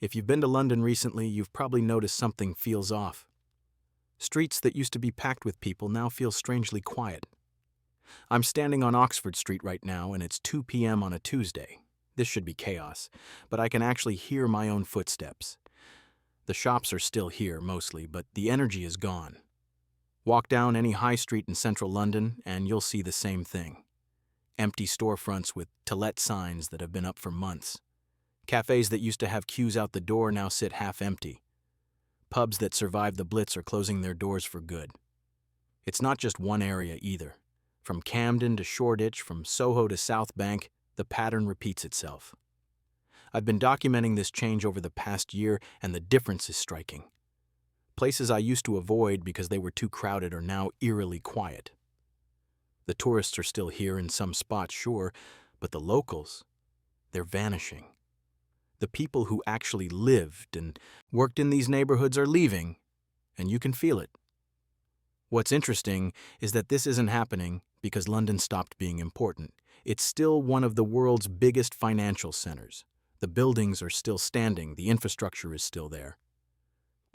If you've been to London recently, you've probably noticed something feels off. Streets that used to be packed with people now feel strangely quiet. I'm standing on Oxford Street right now, and it's 2 p.m. on a Tuesday. This should be chaos, but I can actually hear my own footsteps. The shops are still here, mostly, but the energy is gone. Walk down any high street in central London, and you'll see the same thing. Empty storefronts with "to let" signs that have been up for months. Cafes that used to have queues out the door now sit half empty. Pubs that survived the Blitz are closing their doors for good. It's not just one area either. From Camden to Shoreditch, from Soho to South Bank, the pattern repeats itself. I've been documenting this change over the past year, and the difference is striking. Places I used to avoid because they were too crowded are now eerily quiet. The tourists are still here in some spots, sure, but the locals, they're vanishing. The people who actually lived and worked in these neighborhoods are leaving, and you can feel it. What's interesting is that this isn't happening because London stopped being important. It's still one of the world's biggest financial centers. The buildings are still standing, the infrastructure is still there.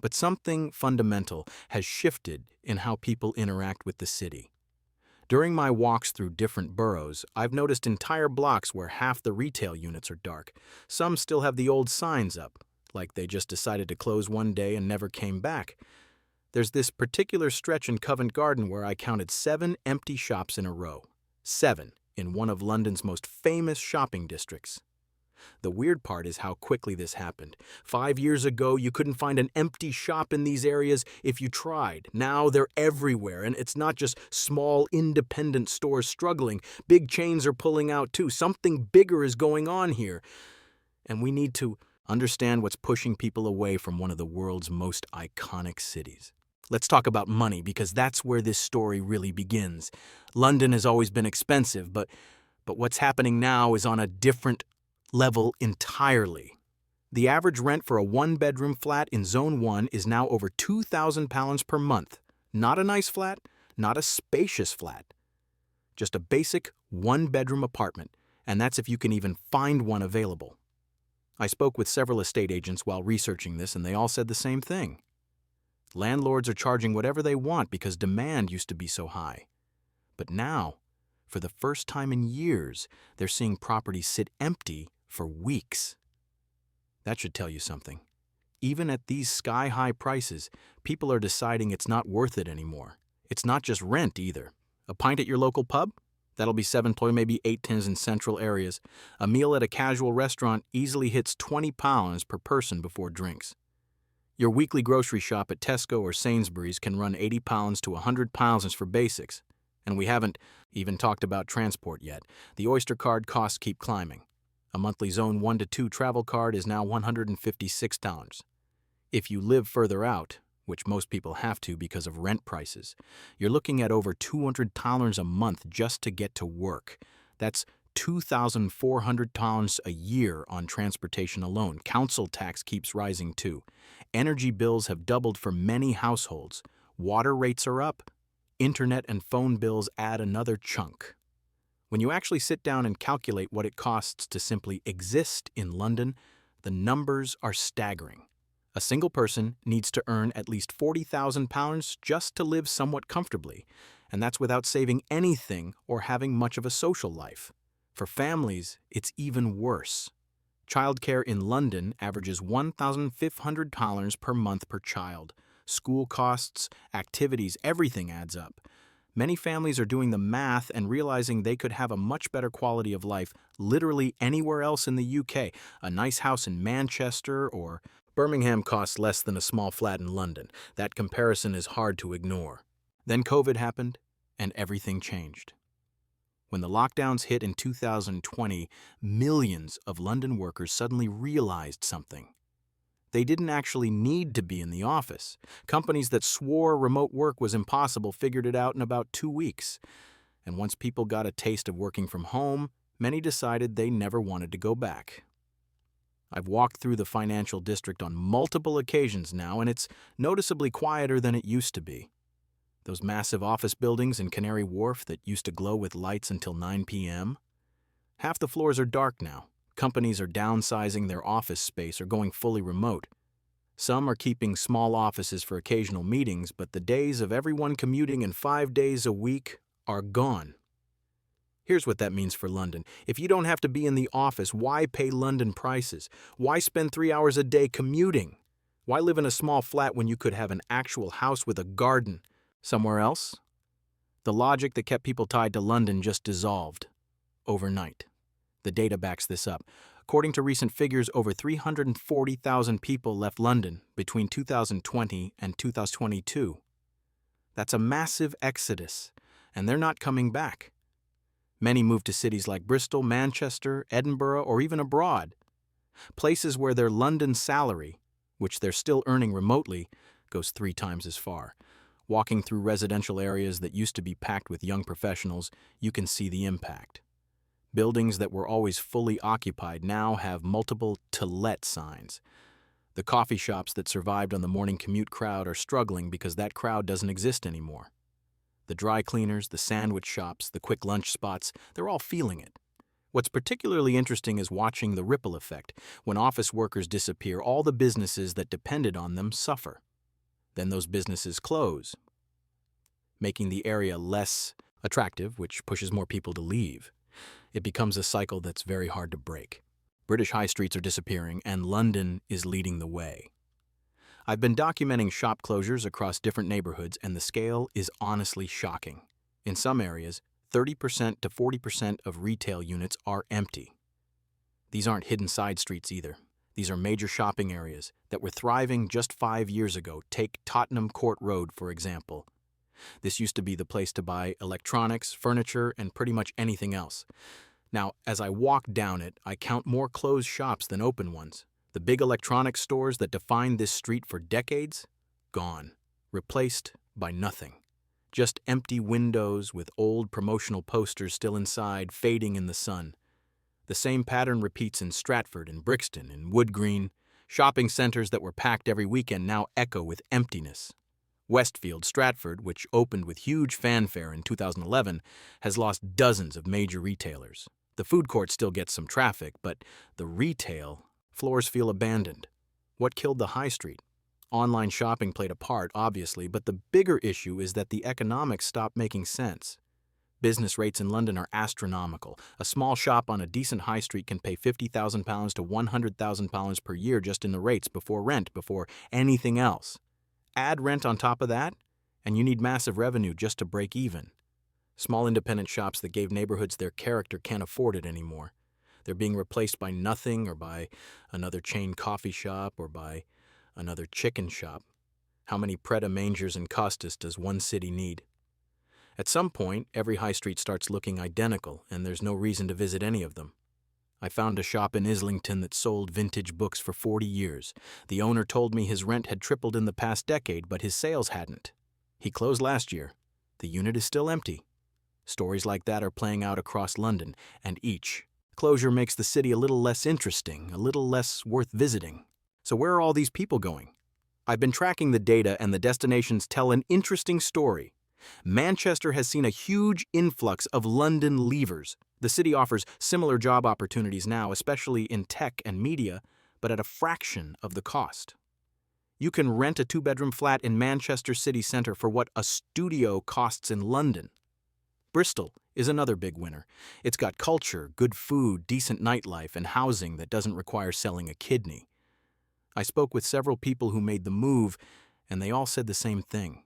But something fundamental has shifted in how people interact with the city. During my walks through different boroughs, I've noticed entire blocks where half the retail units are dark. Some still have the old signs up, like they just decided to close one day and never came back. There's this particular stretch in Covent Garden where I counted 7 empty shops in a row. 7 in one of London's most famous shopping districts. The weird part is how quickly this happened. 5 years ago, you couldn't find an empty shop in these areas if you tried. Now they're everywhere, and it's not just small independent stores struggling. Big chains are pulling out too. Something bigger is going on here. And we need to understand what's pushing people away from one of the world's most iconic cities. Let's talk about money, because that's where this story really begins. London has always been expensive, but what's happening now is on a different level entirely. The average rent for a 1-bedroom flat in Zone 1 is now over £2,000 per month. Not a nice flat, not a spacious flat. Just a basic 1-bedroom apartment, and that's if you can even find one available. I spoke with several estate agents while researching this, and they all said the same thing. Landlords are charging whatever they want because demand used to be so high. But now, for the first time in years, they're seeing properties sit empty for weeks. That should tell you something. Even at these sky-high prices, people are deciding it's not worth it anymore. It's not just rent either. A pint at your local pub? That'll be £7, maybe £8 in central areas. A meal at a casual restaurant easily hits £20 per person before drinks. Your weekly grocery shop at Tesco or Sainsbury's can run £80 to £100 for basics. And we haven't even talked about transport yet. The Oyster card costs keep climbing. A monthly Zone 1 to 2 travel card is now £156. If you live further out, which most people have to because of rent prices, you're looking at over £200 a month just to get to work. That's £2,400 a year on transportation alone. Council tax keeps rising too. Energy bills have doubled for many households. Water rates are up. Internet and phone bills add another chunk. When you actually sit down and calculate what it costs to simply exist in London, the numbers are staggering. A single person needs to earn at least £40,000 just to live somewhat comfortably, and that's without saving anything or having much of a social life. For families, it's even worse. Childcare in London averages £1,500 per month per child. School costs, activities, everything adds up. Many families are doing the math and realizing they could have a much better quality of life literally anywhere else in the UK. A nice house in Manchester or Birmingham costs less than a small flat in London. That comparison is hard to ignore. Then COVID happened, and everything changed. When the lockdowns hit in 2020, millions of London workers suddenly realized something. They didn't actually need to be in the office. Companies that swore remote work was impossible figured it out in about 2 weeks. And once people got a taste of working from home, many decided they never wanted to go back. I've walked through the financial district on multiple occasions now, and it's noticeably quieter than it used to be. Those massive office buildings in Canary Wharf that used to glow with lights until 9 p.m. Half the floors are dark now. Companies are downsizing their office space or going fully remote. Some are keeping small offices for occasional meetings, but the days of everyone commuting in 5 days a week are gone. Here's what that means for London. If you don't have to be in the office, why pay London prices? Why spend 3 hours a day commuting? Why live in a small flat when you could have an actual house with a garden somewhere else? The logic that kept people tied to London just dissolved overnight. The data backs this up. According to recent figures, over 340,000 people left London between 2020 and 2022. That's a massive exodus, and they're not coming back. Many moved to cities like Bristol, Manchester, Edinburgh, or even abroad, places where their London salary, which they're still earning remotely, goes 3 times as far. Walking through residential areas that used to be packed with young professionals, you can see the impact. Buildings that were always fully occupied now have multiple "to let" signs. The coffee shops that survived on the morning commute crowd are struggling because that crowd doesn't exist anymore. The dry cleaners, the sandwich shops, the quick lunch spots, they're all feeling it. What's particularly interesting is watching the ripple effect. When office workers disappear, all the businesses that depended on them suffer. Then those businesses close, making the area less attractive, which pushes more people to leave. It becomes a cycle that's very hard to break. British high streets are disappearing, and London is leading the way. I've been documenting shop closures across different neighborhoods, and the scale is honestly shocking. In some areas, 30% to 40% of retail units are empty. These aren't hidden side streets either. These are major shopping areas that were thriving just 5 years ago. Take Tottenham Court Road, for example. This used to be the place to buy electronics, furniture, and pretty much anything else. Now, as I walk down it, I count more closed shops than open ones. The big electronics stores that defined this street for decades, gone, replaced by nothing. Just empty windows with old promotional posters still inside, fading in the sun. The same pattern repeats in Stratford, in Brixton, in Wood Green. Shopping centers that were packed every weekend now echo with emptiness. Westfield, Stratford, which opened with huge fanfare in 2011, has lost dozens of major retailers. The food court still gets some traffic, but the retail floors feel abandoned. What killed the high street? Online shopping played a part, obviously, but the bigger issue is that the economics stopped making sense. Business rates in London are astronomical. A small shop on a decent high street can pay £50,000 to £100,000 per year just in the rates, before rent, before anything else. Add rent on top of that, and you need massive revenue just to break even. Small independent shops that gave neighborhoods their character can't afford it anymore. They're being replaced by nothing, or by another chain coffee shop, or by another chicken shop. How many Pret a Mangers and Costas does one city need? At some point, every high street starts looking identical, and there's no reason to visit any of them. I found a shop in Islington that sold vintage books for 40 years. The owner told me his rent had tripled in the past decade, but his sales hadn't. He closed last year. The unit is still empty. Stories like that are playing out across London, and each closure makes the city a little less interesting, a little less worth visiting. So where are all these people going? I've been tracking the data, and the destinations tell an interesting story. Manchester has seen a huge influx of London leavers. The city offers similar job opportunities now, especially in tech and media, but at a fraction of the cost. You can rent a 2-bedroom flat in Manchester city centre for what a studio costs in London. Bristol is another big winner. It's got culture, good food, decent nightlife, and housing that doesn't require selling a kidney. I spoke with several people who made the move, and they all said the same thing.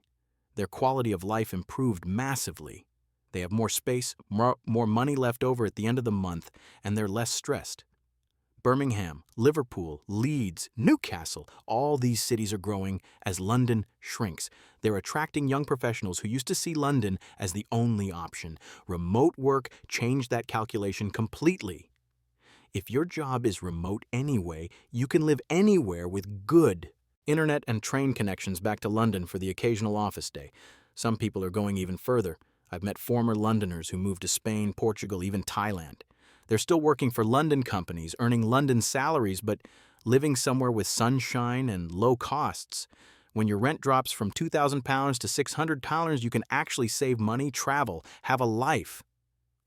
Their quality of life improved massively. They have more space, more money left over at the end of the month, and they're less stressed. Birmingham, Liverpool, Leeds, Newcastle, all these cities are growing as London shrinks. They're attracting young professionals who used to see London as the only option. Remote work changed that calculation completely. If your job is remote anyway, you can live anywhere with good internet and train connections back to London for the occasional office day. Some people are going even further. I've met former Londoners who moved to Spain, Portugal, even Thailand. They're still working for London companies, earning London salaries, but living somewhere with sunshine and low costs. When your rent drops from £2,000 to £600, you can actually save money, travel, have a life.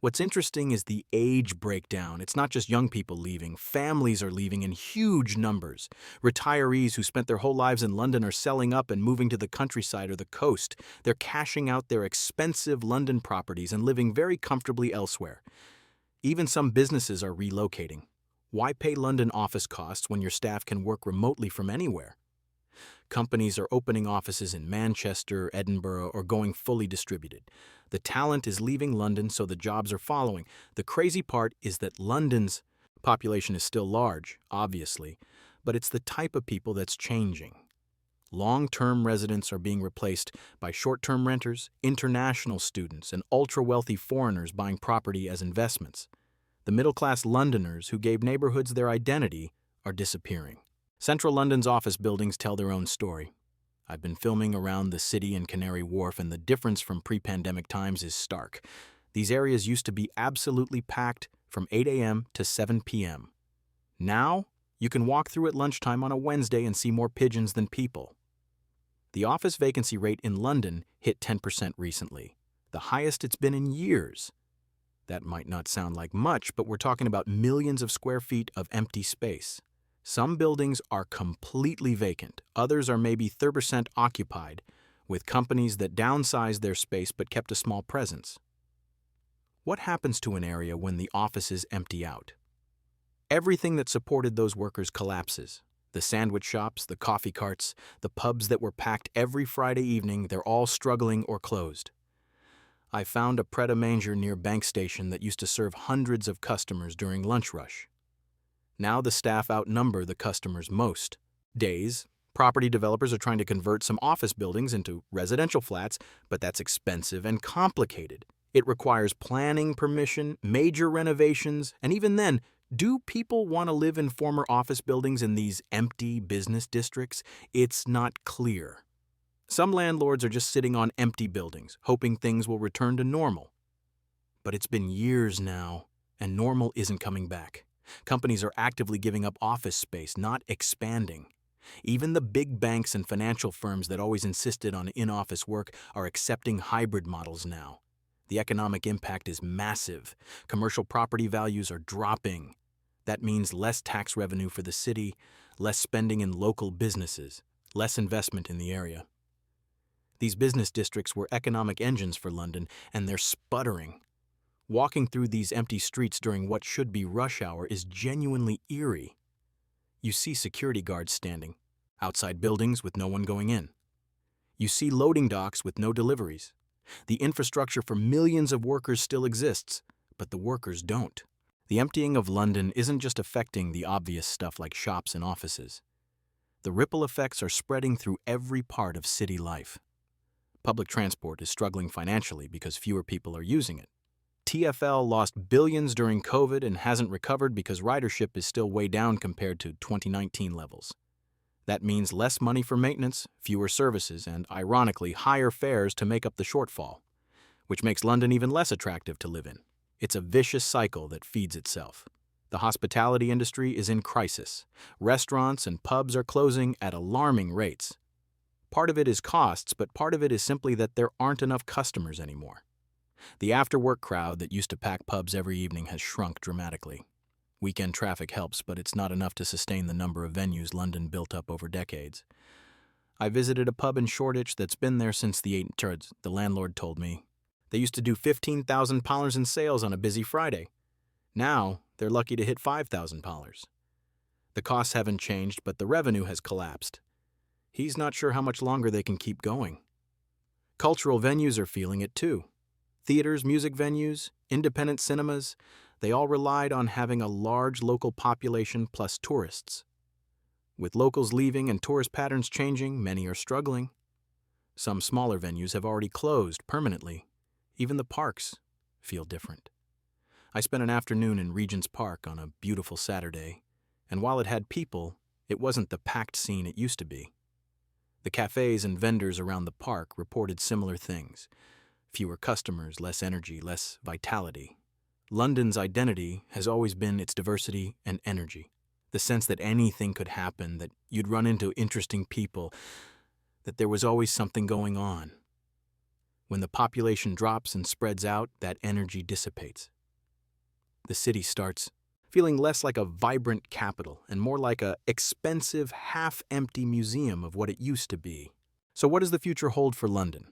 What's interesting is the age breakdown. It's not just young people leaving, families are leaving in huge numbers. Retirees who spent their whole lives in London are selling up and moving to the countryside or the coast. They're cashing out their expensive London properties and living very comfortably elsewhere. Even some businesses are relocating. Why pay London office costs when your staff can work remotely from anywhere? Companies are opening offices in Manchester, Edinburgh, or going fully distributed. The talent is leaving London, so the jobs are following. The crazy part is that London's population is still large, obviously, but it's the type of people that's changing. Long-term residents are being replaced by short-term renters, international students, and ultra-wealthy foreigners buying property as investments. The middle-class Londoners who gave neighborhoods their identity are disappearing. Central London's office buildings tell their own story. I've been filming around the city and Canary Wharf, and the difference from pre-pandemic times is stark. These areas used to be absolutely packed from 8 a.m. to 7 p.m. Now, you can walk through at lunchtime on a Wednesday and see more pigeons than people. The office vacancy rate in London hit 10% recently, the highest it's been in years. That might not sound like much, but we're talking about millions of square feet of empty space. Some buildings are completely vacant, others are maybe 30% occupied, with companies that downsized their space but kept a small presence. What happens to an area when the offices empty out? Everything that supported those workers collapses. The sandwich shops, the coffee carts, the pubs that were packed every Friday evening, they're all struggling or closed. I found a Pret-a-Manger near Bank Station that used to serve hundreds of customers during lunch rush. Now the staff outnumber the customers most days. Property developers are trying to convert some office buildings into residential flats, but that's expensive and complicated. It requires planning permission, major renovations, and even then, do people want to live in former office buildings in these empty business districts? It's not clear. Some landlords are just sitting on empty buildings, hoping things will return to normal. But it's been years now, and normal isn't coming back. Companies are actively giving up office space, not expanding. Even the big banks and financial firms that always insisted on in-office work are accepting hybrid models now. The economic impact is massive. Commercial property values are dropping. That means less tax revenue for the city, less spending in local businesses, less investment in the area. These business districts were economic engines for London, and they're sputtering. Walking through these empty streets during what should be rush hour is genuinely eerie. You see security guards standing outside buildings with no one going in. You see loading docks with no deliveries. The infrastructure for millions of workers still exists, but the workers don't. The emptying of London isn't just affecting the obvious stuff like shops and offices. The ripple effects are spreading through every part of city life. Public transport is struggling financially because fewer people are using it. TfL lost billions during COVID and hasn't recovered because ridership is still way down compared to 2019 levels. That means less money for maintenance, fewer services, and, ironically, higher fares to make up the shortfall, which makes London even less attractive to live in. It's a vicious cycle that feeds itself. The hospitality industry is in crisis. Restaurants and pubs are closing at alarming rates. Part of it is costs, but part of it is simply that there aren't enough customers anymore. The after-work crowd that used to pack pubs every evening has shrunk dramatically. Weekend traffic helps, but it's not enough to sustain the number of venues London built up over decades. I visited a pub in Shoreditch that's been there since the 80s, the landlord told me. They used to do £15,000 in sales on a busy Friday. Now, they're lucky to hit £5,000. The costs haven't changed, but the revenue has collapsed. He's not sure how much longer they can keep going. Cultural venues are feeling it too. Theaters, music venues, independent cinemas, they all relied on having a large local population plus tourists. With locals leaving and tourist patterns changing, many are struggling. Some smaller venues have already closed permanently. Even the parks feel different. I spent an afternoon in Regent's Park on a beautiful Saturday, and while it had people, it wasn't the packed scene it used to be. The cafes and vendors around the park reported similar things. Fewer customers, less energy, less vitality. London's identity has always been its diversity and energy. The sense that anything could happen, that you'd run into interesting people, that there was always something going on. When the population drops and spreads out, that energy dissipates. The city starts feeling less like a vibrant capital and more like a expensive, half-empty museum of what it used to be. So what does the future hold for London?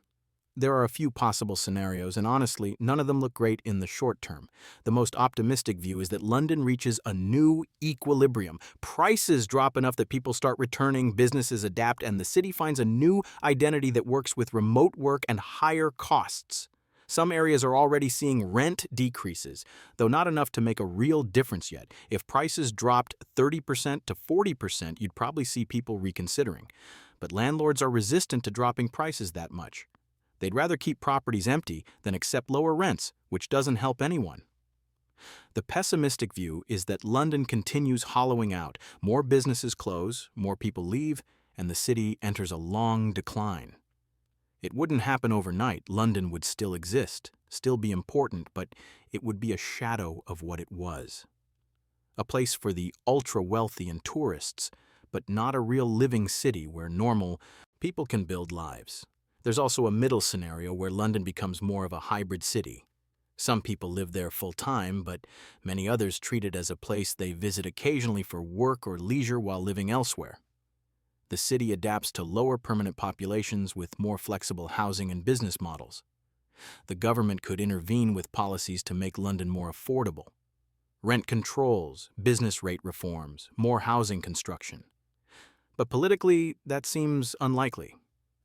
There are a few possible scenarios, and honestly, none of them look great in the short term. The most optimistic view is that London reaches a new equilibrium. Prices drop enough that people start returning, businesses adapt, and the city finds a new identity that works with remote work and higher costs. Some areas are already seeing rent decreases, though not enough to make a real difference yet. If prices dropped 30% to 40%, you'd probably see people reconsidering. But landlords are resistant to dropping prices that much. They'd rather keep properties empty than accept lower rents, which doesn't help anyone. The pessimistic view is that London continues hollowing out. More businesses close, more people leave, and the city enters a long decline. It wouldn't happen overnight. London would still exist, still be important, but it would be a shadow of what it was. A place for the ultra-wealthy and tourists, but not a real living city where normal people can build lives. There's also a middle scenario where London becomes more of a hybrid city. Some people live there full-time, but many others treat it as a place they visit occasionally for work or leisure while living elsewhere. The city adapts to lower permanent populations with more flexible housing and business models. The government could intervene with policies to make London more affordable. Rent controls, business rate reforms, more housing construction. But politically, that seems unlikely.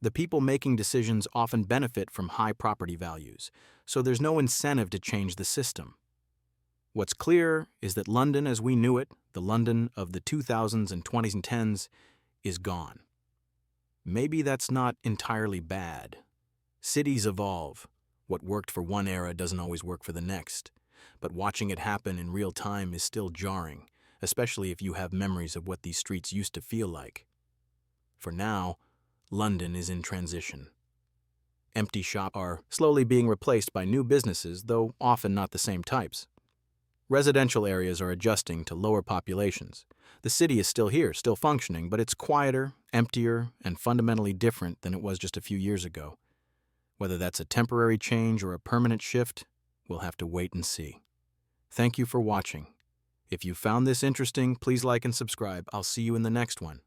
The people making decisions often benefit from high property values, so there's no incentive to change the system. What's clear is that London as we knew it, the London of the 2000s and 2010s, is gone. Maybe that's not entirely bad. Cities evolve. What worked for one era doesn't always work for the next, but watching it happen in real time is still jarring, especially if you have memories of what these streets used to feel like. For now, London is in transition. Empty shops are slowly being replaced by new businesses, though often not the same types. Residential areas are adjusting to lower populations. The city is still here, still functioning, but it's quieter, emptier, and fundamentally different than it was just a few years ago. Whether that's a temporary change or a permanent shift, we'll have to wait and see. Thank you for watching. If you found this interesting, please like and subscribe. I'll see you in the next one.